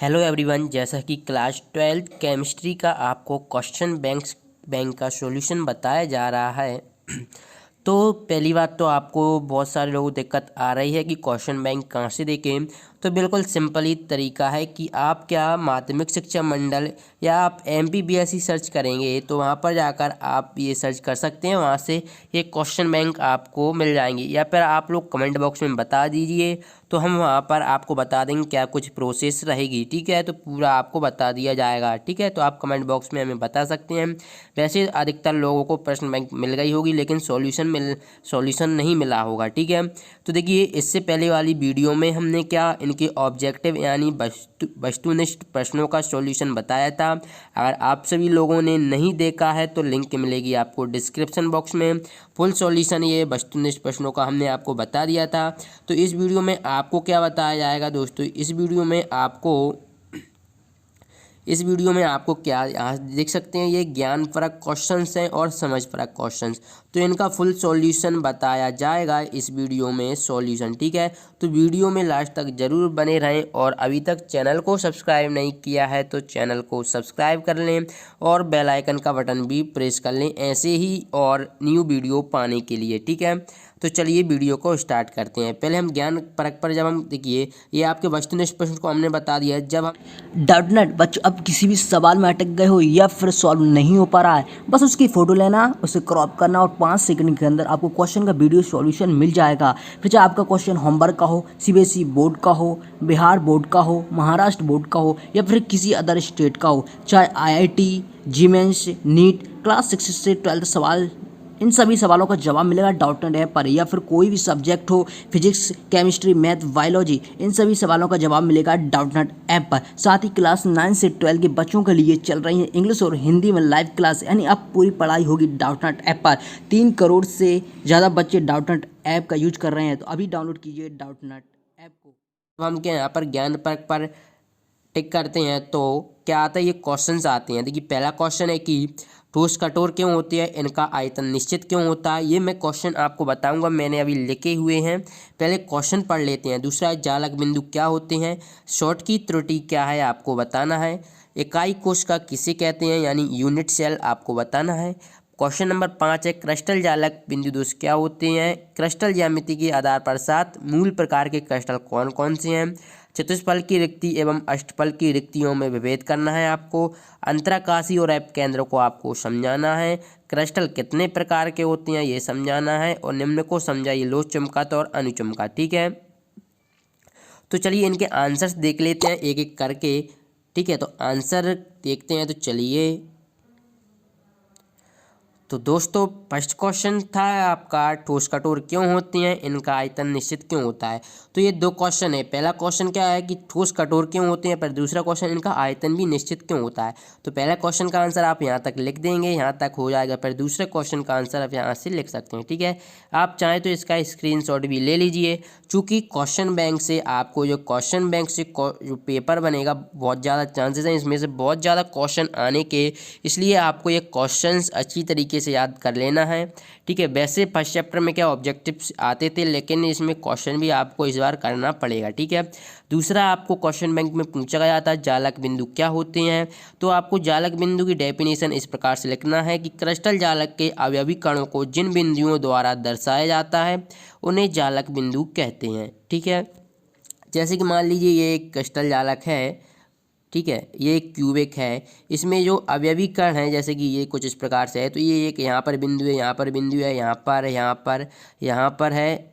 Hello everyone, जैसा कि class 12 chemistry का आपको क्वेश्चन बैंक का सॉल्यूशन बताया जा रहा है। तो पहली बात तो आपको बहुत सारे लोगों को दिक्कत आ रही है कि क्वेश्चन बैंक कहाँ से देखें। तो बिल्कुल सिंपल ही तरीका है कि आप क्या माध्यमिक शिक्षा मंडल या आप MPBSE सर्च करेंगे तो वहाँ पर जाकर आप ये सर्च कर सकते हैं। वहाँ से ये क्वेश्चन बैंक आपको मिल जाएंगे, या फिर आप लोग कमेंट बॉक्स में बता दीजिए तो हम वहाँ पर आपको बता देंगे क्या कुछ प्रोसेस रहेगी। ठीक है, तो पूरा आपको बता दिया जाएगा। ठीक है, तो आप कमेंट बॉक्स में हमें बता सकते हैं। वैसे अधिकतर लोगों को प्रश्न बैंक मिल गई होगी, लेकिन सॉल्यूशन नहीं मिला होगा। ठीक है, तो देखिए इससे पहले वाली वीडियो में हमने क्या इनके ऑब्जेक्टिव यानी वस्तुनिष्ठ प्रश्नों का सॉल्यूशन बताया था। अगर आप सभी लोगों ने नहीं देखा है तो लिंक मिलेगी आपको डिस्क्रिप्शन बॉक्स में। फुल सॉल्यूशन ये वस्तुनिष्ठ प्रश्नों का हमने आपको बता दिया था। तो इस वीडियो में आपको क्या बताया जाएगा दोस्तों, इस वीडियो में आपको क्या यहाँ देख सकते हैं, ये ज्ञान परक क्वेश्चंस हैं और समझ परक क्वेश्चंस। तो इनका फुल सॉल्यूशन बताया जाएगा इस वीडियो में सॉल्यूशन। ठीक है, तो वीडियो में लास्ट तक ज़रूर बने रहें, और अभी तक चैनल को सब्सक्राइब नहीं किया है तो चैनल को सब्सक्राइब कर लें और बेल आइकन का बटन भी प्रेस कर लें ऐसे ही और न्यू वीडियो पाने के लिए। ठीक है, तो चलिए वीडियो को स्टार्ट करते हैं। पहले हम ज्ञान परक पर जब हम देखिए ये आपके वस्तुनिष्ठ प्रश्न को हमने बता दिया है। जब हम डाउटनेट बच्चों अब किसी भी सवाल में अटक गए हो या फिर सॉल्व नहीं हो पा रहा है, बस उसकी फ़ोटो लेना, उसे क्रॉप करना और 5 सेकंड के अंदर आपको क्वेश्चन का वीडियो सॉल्यूशन मिल जाएगा। फिर चाहे आपका क्वेश्चन होमवर्क का हो, CBSE बोर्ड का हो, बिहार बोर्ड का हो, महाराष्ट्र बोर्ड का हो या फिर किसी अदर स्टेट का हो, चाहे IIT, GMAINS, नीट, क्लास 6 से 12 सवाल, इन सभी सवालों का जवाब मिलेगा डाउटनेट ऐप पर। या फिर कोई भी सब्जेक्ट हो, फिजिक्स, केमिस्ट्री, मैथ, बायोलॉजी, इन सभी सवालों का जवाब मिलेगा डाउटनेट ऐप पर। साथ ही क्लास 9 से 12 के बच्चों के लिए चल रही है इंग्लिश और हिंदी में लाइव क्लास, यानी अब पूरी पढ़ाई होगी डाउटनेट ऐप पर। 3 करोड़ से ज़्यादा बच्चे डाउटनेट ऐप का यूज कर रहे हैं, तो अभी डाउनलोड कीजिए डाउटनेट ऐप को। हम क्या यहाँ पर ज्ञान परक पर टिक करते हैं तो क्या आता है, ये क्वेश्चंस आते हैं। देखिए पहला क्वेश्चन है कि ठोस कठोर क्यों होती है, इनका आयतन निश्चित क्यों होता है। ये मैं क्वेश्चन आपको बताऊंगा, मैंने अभी लिखे हुए हैं। पहले क्वेश्चन पढ़ लेते हैं। दूसरा है जालक बिंदु क्या होते हैं, शॉर्ट की त्रुटि क्या है आपको बताना है। इकाई कोशिका किसे कहते हैं यानी यूनिट सेल आपको बताना है। क्वेश्चन नंबर 5 है क्रिस्टल जालक बिंदु दोष क्या होते हैं। क्रिस्टल ज्यामिति के आधार पर 7 मूल प्रकार के क्रिस्टल कौन कौन से हैं। चतुष्फल की रिक्ति एवं अष्टफल की रिक्तियों में विभेद करना है आपको। अंतराकाशी और एप केंद्र को आपको समझाना है। क्रिस्टल कितने प्रकार के होते हैं ये समझाना है, और निम्न को समझाइए लोह चुम्बकत्व और अनुचुम्बकत्व। ठीक है, तो चलिए इनके आंसर्स देख लेते हैं एक एक करके। ठीक है, तो आंसर देखते हैं। तो चलिए, तो दोस्तों फर्स्ट क्वेश्चन था आपका ठोस कठोर क्यों होती हैं, इनका आयतन निश्चित क्यों होता है। तो ये 2 क्वेश्चन है। पहला क्वेश्चन क्या है कि ठोस कठोर क्यों होते हैं, पर दूसरा क्वेश्चन इनका आयतन भी निश्चित क्यों होता है। तो पहला क्वेश्चन का आंसर आप यहाँ तक लिख देंगे, यहाँ तक हो जाएगा। पर दूसरे क्वेश्चन का आंसर आप यहाँ से लिख सकते हैं। ठीक है, आप चाहें तो इसका स्क्रीनशॉट भी ले लीजिए। चूँकि क्वेश्चन बैंक से आपको जो क्वेश्चन बैंक से जो पेपर बनेगा बहुत ज़्यादा चांसेस हैं इसमें से बहुत ज़्यादा क्वेश्चन आने के, इसलिए आपको ये क्वेश्चंस अच्छी तरीके से याद कर लेना है। ठीक है, वैसे फर्स्ट चैप्टर में क्या ऑब्जेक्टिव्स आते थे, लेकिन इसमें क्वेश्चन भी आपको इस बार करना पड़ेगा। ठीक है, दूसरा आपको क्वेश्चन बैंक में पूछा गया था जालक बिंदु क्या होते हैं। तो आपको जालक बिंदु की डेफिनेशन इस प्रकार से लिखना है कि क्रिस्टल जालक के अवयवी कणों को जिन बिंदुओं द्वारा दर्शाया जाता है उन्हें जालक बिंदु कहते हैं। ठीक है, जैसे कि मान लीजिए ये एक क्रिस्टल जालक है। ठीक है, ये एक क्यूबिक है, इसमें जो अवयवी कण हैं जैसे कि ये कुछ इस प्रकार से है। तो ये एक यहाँ पर बिंदु है, यहाँ पर बिंदु है, यहाँ पर है।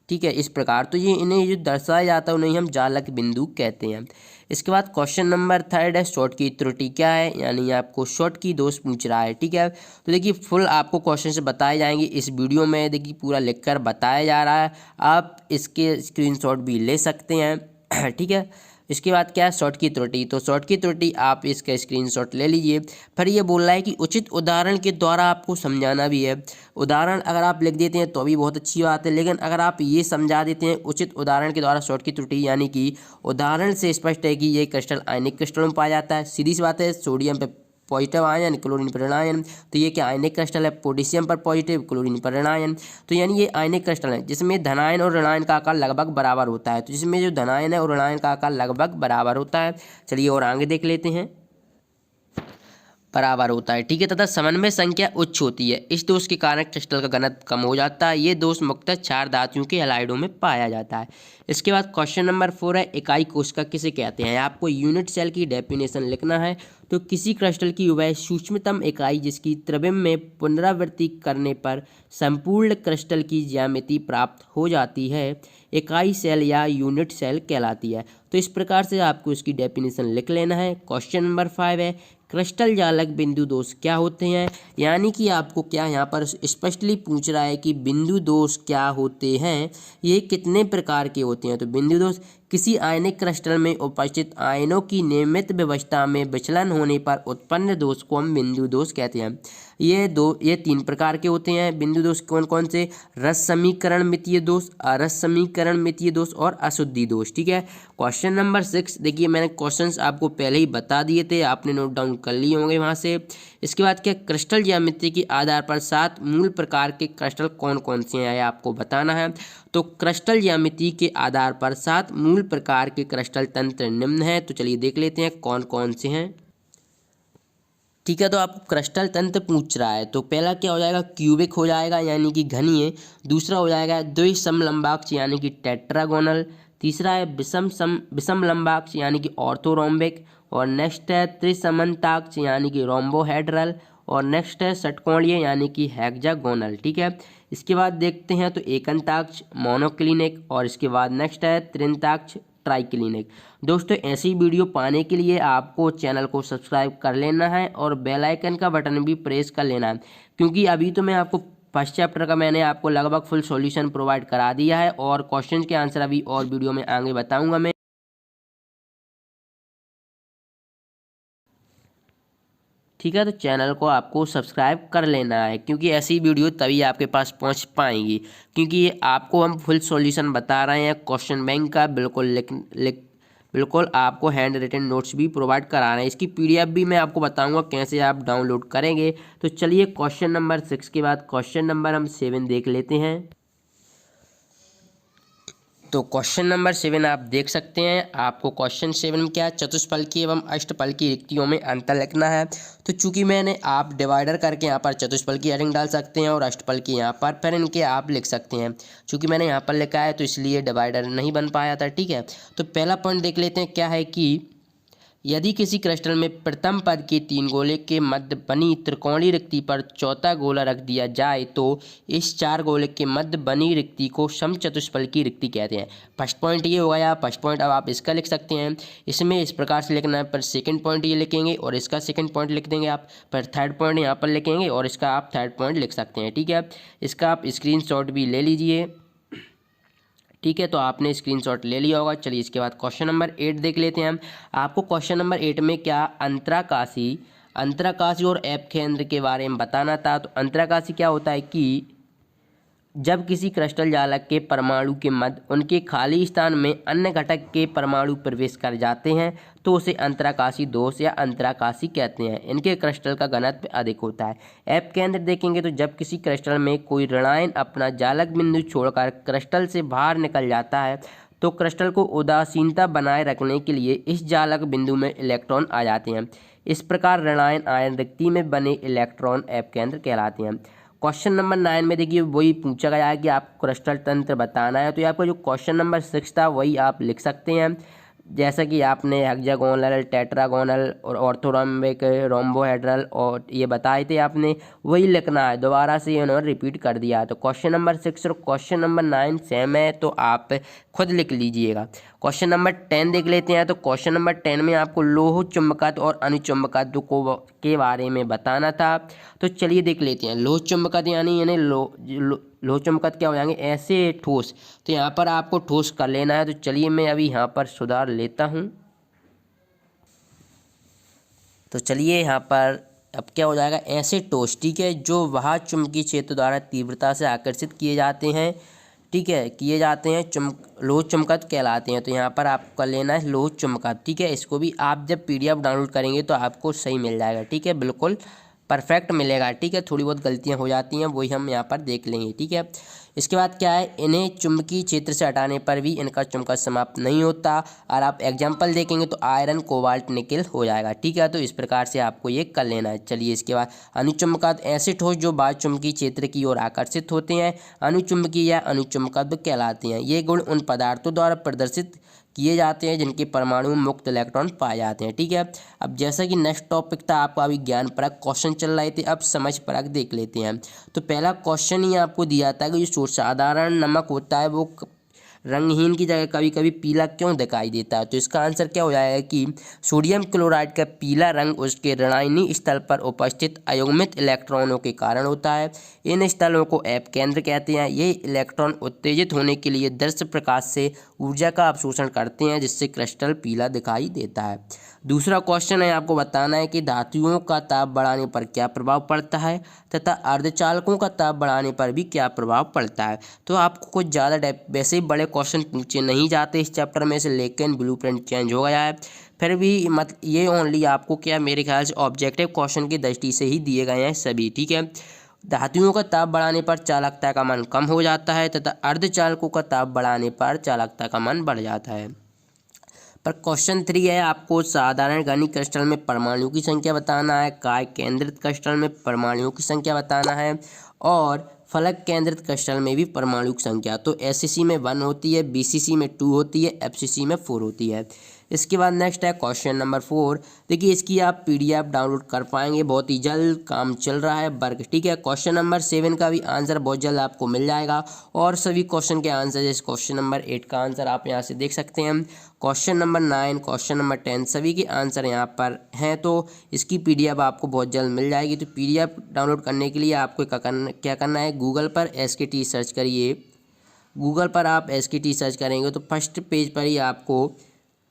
ठीक है, इस प्रकार तो ये इन्हें जो दर्शाया जाता है उन्हें हम जालक बिंदु कहते हैं। इसके बाद क्वेश्चन नंबर 3 है शॉर्ट की त्रुटि क्या है, यानी आपको शॉर्ट की दोष पूछ रहा है। ठीक है, तो देखिए फुल आपको क्वेश्चन से बताए जाएंगे इस वीडियो में। देखिए पूरा लिख कर बताया जा रहा है, आप इसके स्क्रीनशॉट भी ले सकते हैं। ठीक है, इसके बाद क्या है शॉर्ट की त्रुटि। तो शॉर्ट की त्रुटि आप इसका स्क्रीनशॉट ले लीजिए। फिर ये बोल रहा है कि उचित उदाहरण के द्वारा आपको समझाना भी है। उदाहरण अगर आप लिख देते हैं तो भी बहुत अच्छी बात है, लेकिन अगर आप ये समझा देते हैं उचित उदाहरण के द्वारा शॉर्ट की त्रुटि, यानी कि उदाहरण से स्पष्ट है कि ये क्रिस्टल आयनिक क्रिस्टलों में पाया जाता है। सीधी सी बात है, सोडियम पे पॉजिटिव आयन, क्लोरीन पर ऋण आयन। तो ये क्या आयनिक क्रिस्टल है, पोटेशियम पर पॉजिटिव, क्लोरीन पर ऋण आयन। तो यानी ये आयनिक क्रिस्टल है जिसमें धनायन और ऋणायन का आकार लगभग बराबर होता है। तो जिसमें जो धनायन है और ऋणायन का आकार लगभग बराबर होता है। चलिए और आगे देख लेते हैं, बराबर होता है, ठीक है, तथा समन्वय संख्या उच्च होती है। इस दोष के कारण क्रिस्टल का घनत्व कम हो जाता है। ये दोष मुख्यतः क्षार धातुओं के हैलाइडों में पाया जाता है। इसके बाद क्वेश्चन नंबर 4 है, इकाई कोशिका किसे कहते हैं। आपको यूनिट सेल की डेफिनेशन लिखना है। तो किसी क्रिस्टल की वह सूक्ष्मतम इकाई जिसकी त्रिविम में पुनरावृत्ति करने पर संपूर्ण क्रिस्टल की ज्यामिति प्राप्त हो जाती है, इकाई सेल या यूनिट सेल कहलाती है। तो इस प्रकार से आपको इसकी डेफिनेशन लिख लेना है। क्वेश्चन नंबर 5 है, क्रिस्टल जालक बिंदु दोष क्या होते हैं। यानी कि आपको क्या यहाँ पर स्पष्टली पूछ रहा है कि बिंदु दोष क्या होते हैं, ये कितने प्रकार के होते हैं। तो बिंदु दोष किसी आयनिक क्रिस्टल में उपस्थित आयनों की नियमित व्यवस्था में विचलन होने पर उत्पन्न दोष को हम बिंदु दोष कहते हैं। ये 3 प्रकार के होते हैं बिंदु दोष। कौन कौन से, रस समीकरण मितीय दोष, अरस समीकरण मितीय दोष और अशुद्धि दोष, ठीक है। क्वेश्चन नंबर 6 देखिए, मैंने क्वेश्चंस आपको पहले ही बता दिए थे, आपने नोट डाउन कर लिए होंगे वहाँ से। इसके बाद क्या, क्रिस्टल ज्यामिति के आधार पर 7 मूल प्रकार के क्रिस्टल कौन कौन से हैं आपको बताना है। तो क्रिस्टल ज्यामिति के आधार पर 7 मूल प्रकार के क्रिस्टल तंत्र निम्न है। तो चलिए देख लेते हैं कौन कौन से हैं, ठीक है। तो आपको क्रिस्टल तंत्र पूछ रहा है। तो पहला क्या हो जाएगा, क्यूबिक हो जाएगा यानी कि घनीय। दूसरा हो जाएगा द्विसमलंबाक्ष यानी कि टेट्रागोनल। तीसरा है विषमलंबाक्ष यानी कि ऑर्थोरोम्बिक। और नेक्स्ट है त्रिसमन्ताक्ष यानी कि रोम्बोहेड्रल। और नेक्स्ट है षटकोणीय यानी कि हेक्सागोनल, ठीक है। इसके बाद देखते हैं तो एकंताक्ष मोनोक्लिनिक। और इसके बाद नेक्स्ट है त्रिंताक्ष ट्राइक्लिनिक। दोस्तों ऐसी वीडियो पाने के लिए आपको चैनल को सब्सक्राइब कर लेना है और बेल आइकन का बटन भी प्रेस कर लेना है, क्योंकि अभी तो मैं आपको फर्स्ट चैप्टर का मैंने आपको लगभग फुल सॉल्यूशन प्रोवाइड करा दिया है और क्वेश्चन के आंसर अभी और वीडियो में आगे बताऊंगा मैं, ठीक है। तो चैनल को आपको सब्सक्राइब कर लेना है, क्योंकि ऐसी वीडियो तभी आपके पास पहुंच पाएंगी, क्योंकि आपको हम फुल सॉल्यूशन बता रहे हैं क्वेश्चन बैंक का। बिल्कुल आपको हैंड रिटन नोट्स भी प्रोवाइड करा रहे हैं। इसकी पीडीएफ भी मैं आपको बताऊंगा कैसे आप डाउनलोड करेंगे। तो चलिए क्वेश्चन नंबर 6 के बाद क्वेश्चन नंबर हम 7 देख लेते हैं। तो क्वेश्चन नंबर 7 आप देख सकते हैं। आपको क्वेश्चन 7 में क्या, चतुष्फलकी एवं अष्टफलकी रिक्तियों में अंतर लिखना है। तो चूंकि मैंने आप डिवाइडर करके यहाँ पर चतुष्फलकी हेडिंग डाल सकते हैं और अष्टफलकी यहाँ पर फिर इनके आप लिख सकते हैं। चूंकि मैंने यहाँ पर लिखा है तो इसलिए डिवाइडर नहीं बन पाया था, ठीक है। तो पहला पॉइंट देख लेते हैं, क्या है कि यदि किसी क्रिस्टल में प्रथम पद के 3 गोले के मध्य बनी त्रिकोणीय रिक्ति पर चौथा गोला रख दिया जाए तो इस 4 गोले के मध्य बनी रिक्ति को समचतुष्फलकी रिक्ति कहते हैं। फर्स्ट पॉइंट ये हो गया। फर्स्ट पॉइंट अब आप इसका लिख सकते हैं, इसमें इस प्रकार से लिखना है। पर सेकंड पॉइंट ये लिखेंगे और इसका सेकंड पॉइंट लिख देंगे आप। पर थर्ड पॉइंट यहाँ पर लिखेंगे और इसका आप थर्ड पॉइंट लिख सकते हैं, ठीक है। इसका आप स्क्रीनशॉट भी ले लीजिए, ठीक है। तो आपने स्क्रीनशॉट ले लिया होगा। चलिए इसके बाद क्वेश्चन नंबर 8 देख लेते हैं हम। आपको क्वेश्चन नंबर 8 में क्या, अंतराकाशी और एप केंद्र के बारे में बताना था। तो अंतराकाशी क्या होता है कि जब किसी क्रिस्टल जालक के परमाणु के मध्य उनके खाली स्थान में अन्य घटक के परमाणु प्रवेश कर जाते हैं तो उसे अंतराकाशी दोष या अंतराकाशी कहते हैं। इनके क्रिस्टल का घनत्व अधिक होता है। एप केंद्र देखेंगे तो जब किसी क्रिस्टल में कोई ऋणायन अपना जालक बिंदु छोड़कर क्रिस्टल से बाहर निकल जाता है तो क्रिस्टल को उदासीनता बनाए रखने के लिए इस जालक बिंदु में इलेक्ट्रॉन आ जाते हैं। इस प्रकार ऋणायन आयन रिक्ति में बने इलेक्ट्रॉन एप केंद्र कहलाते हैं। क्वेश्चन नंबर 9 में देखिए वही पूछा गया है कि आपको क्रिस्टल तंत्र बताना है। तो ये आपका जो क्वेश्चन नंबर 6 था वही आप लिख सकते हैं, जैसा कि आपने हेक्सागोनल, टेट्रागोनल और ऑर्थोरोम्बिक, रोम्बोहेड्रल और ये बताए थे आपने, वही लिखना है। दोबारा से इन्होंने रिपीट कर दिया है। तो क्वेश्चन नंबर 6 और क्वेश्चन नंबर 9 सेम है, तो आप खुद लिख लीजिएगा। क्वेश्चन नंबर 10 देख लेते हैं। तो क्वेश्चन नंबर 10 में आपको लोह चुंबकत्व और अनुचुंबकत्व के बारे में बताना था। तो चलिए देख लेते हैं। लोह चुंबकत्व यानी लोह चुंबकत्व क्या हो जाएंगे, ऐसे ठोस। तो यहाँ पर आपको ठोस कर लेना है। तो चलिए मैं अभी यहाँ पर सुधार लेता हूँ। तो चलिए यहाँ पर अब क्या हो जाएगा, ऐसे ठोस, ठीक है, जो वह चुंबकीय क्षेत्र द्वारा तीव्रता से आकर्षित किए जाते हैं, ठीक है, किए जाते हैं लोह चुंबकत्व कहलाते हैं। तो यहाँ पर आपका लेना है लोह चुंबकत्व, ठीक है। इसको भी आप जब PDF डाउनलोड करेंगे तो आपको सही मिल जाएगा, ठीक है, बिल्कुल परफेक्ट मिलेगा, ठीक है। थोड़ी बहुत गलतियाँ हो जाती हैं, वही हम यहाँ पर देख लेंगे, ठीक है। इसके बाद क्या है, इन्हें चुंबकीय क्षेत्र से हटाने पर भी इनका चुंबकत्व समाप्त नहीं होता। और आप एग्जाम्पल देखेंगे तो आयरन, कोबाल्ट, निकेल हो जाएगा, ठीक है। तो इस प्रकार से आपको ये कर लेना है। चलिए इसके बाद अनुचुंबकत्व ऐसे ठोस जो बाह्य चुंबकीय क्षेत्र की ओर आकर्षित होते हैं अनुचुंबकीय या अनुचुंबकत्व कहलाते हैं। ये गुण उन पदार्थों द्वारा प्रदर्शित किए जाते हैं जिनके परमाणु में मुक्त इलेक्ट्रॉन पाए जाते हैं, ठीक है। अब जैसा कि नेक्स्ट टॉपिक था आपका अभी ज्ञान परक क्वेश्चन चल रहे थे, अब समझ परक देख लेते हैं। तो पहला क्वेश्चन ही आपको दिया था कि जो साधारण नमक होता है वो रंगहीन की जगह कभी कभी पीला क्यों दिखाई देता है। तो इसका आंसर क्या हो जाएगा कि सोडियम क्लोराइड का पीला रंग उसके ऋणायनी स्थल पर उपस्थित अयुग्मित इलेक्ट्रॉनों के कारण होता है। इन स्थलों को ऐप केंद्र कहते हैं। ये इलेक्ट्रॉन उत्तेजित होने के लिए दृश्य प्रकाश से ऊर्जा का अवशोषण करते हैं जिससे क्रिस्टल पीला दिखाई देता है। दूसरा क्वेश्चन है आपको बताना है कि धातुओं का ताप बढ़ाने पर क्या प्रभाव पड़ता है तथा अर्धचालकों का ताप बढ़ाने पर भी क्या प्रभाव पड़ता है। तो आपको कुछ ज़्यादा वैसे ही बड़े क्वेश्चन पूछे नहीं जाते इस चैप्टर में से, लेकिन ब्लूप्रिंट चेंज हो गया है। फिर भी ये ओनली आपको क्या मेरे ख्याल से ऑब्जेक्टिव क्वेश्चन की दृष्टि से ही दिए गए हैं सभी, ठीक है। धातुओं का ताप बढ़ाने पर चालकता का मान कम हो जाता है तथा अर्धचालकों का ताप बढ़ाने पर चालकता का मान बढ़ जाता है। पर क्वेश्चन 3 है आपको साधारण घनी क्रिस्टल में परमाणुओं की संख्या बताना है, काय केंद्रित क्रिस्टल में परमाणुओं की संख्या बताना है और फलक केंद्रित क्रिस्टल में भी परमाणु की संख्या। तो SCC में 1 होती है, BCC में 2 होती है, FCC में 4 होती है। इसके बाद नेक्स्ट है क्वेश्चन नंबर 4। देखिए इसकी आप PDF डाउनलोड कर पाएंगे बहुत ही जल्द, काम चल रहा है वर्क, ठीक है। क्वेश्चन नंबर 7 का भी आंसर बहुत जल्द आपको मिल जाएगा और सभी क्वेश्चन के आंसर जैसे क्वेश्चन नंबर 8 का आंसर आप यहाँ से देख सकते हैं, क्वेश्चन नंबर 9, क्वेश्चन नंबर 10 सभी के आंसर यहाँ पर हैं। तो इसकी PDF आपको बहुत जल्द मिल जाएगी। तो PDF डाउनलोड करने के लिए आपको क्या करना है, गूगल पर SKT सर्च करिए। गूगल पर आप SKT सर्च करेंगे तो फर्स्ट पेज पर ही आपको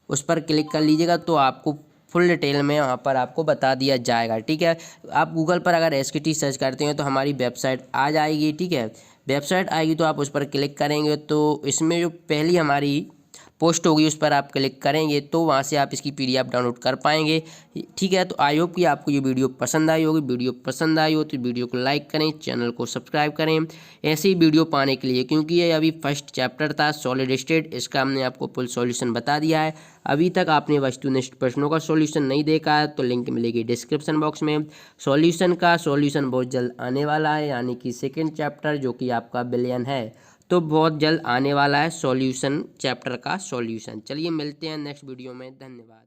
उस पर क्लिक कर लीजिएगा तो आपको फुल डिटेल में वहाँ पर आपको बता दिया जाएगा, ठीक है। आप गूगल पर अगर SKT सर्च करते हैं तो हमारी वेबसाइट आ जाएगी, ठीक है। वेबसाइट आएगी तो आप उस पर क्लिक करेंगे तो इसमें जो पहली हमारी पोस्ट होगी उस पर आप क्लिक करेंगे तो वहाँ से आप इसकी PDF डाउनलोड कर पाएंगे, ठीक है। तो आई होप कि आपको ये वीडियो पसंद आई होगी। वीडियो पसंद आई हो तो वीडियो को लाइक करें, चैनल को सब्सक्राइब करें ऐसे ही वीडियो पाने के लिए, क्योंकि ये अभी फर्स्ट चैप्टर था सॉलिड स्टेट, इसका हमने आपको फुल सॉल्यूशन बता दिया है। अभी तक आपने वस्तुनिष्ठ प्रश्नों का सॉल्यूशन नहीं देखा है तो लिंक मिलेगी डिस्क्रिप्शन बॉक्स में। सॉल्यूशन बहुत जल्द आने वाला है, यानी कि सेकेंड चैप्टर जो कि आपका बिलियन है तो बहुत जल्द आने वाला है सॉल्यूशन, चैप्टर का सॉल्यूशन। चलिए मिलते हैं नेक्स्ट वीडियो में, धन्यवाद।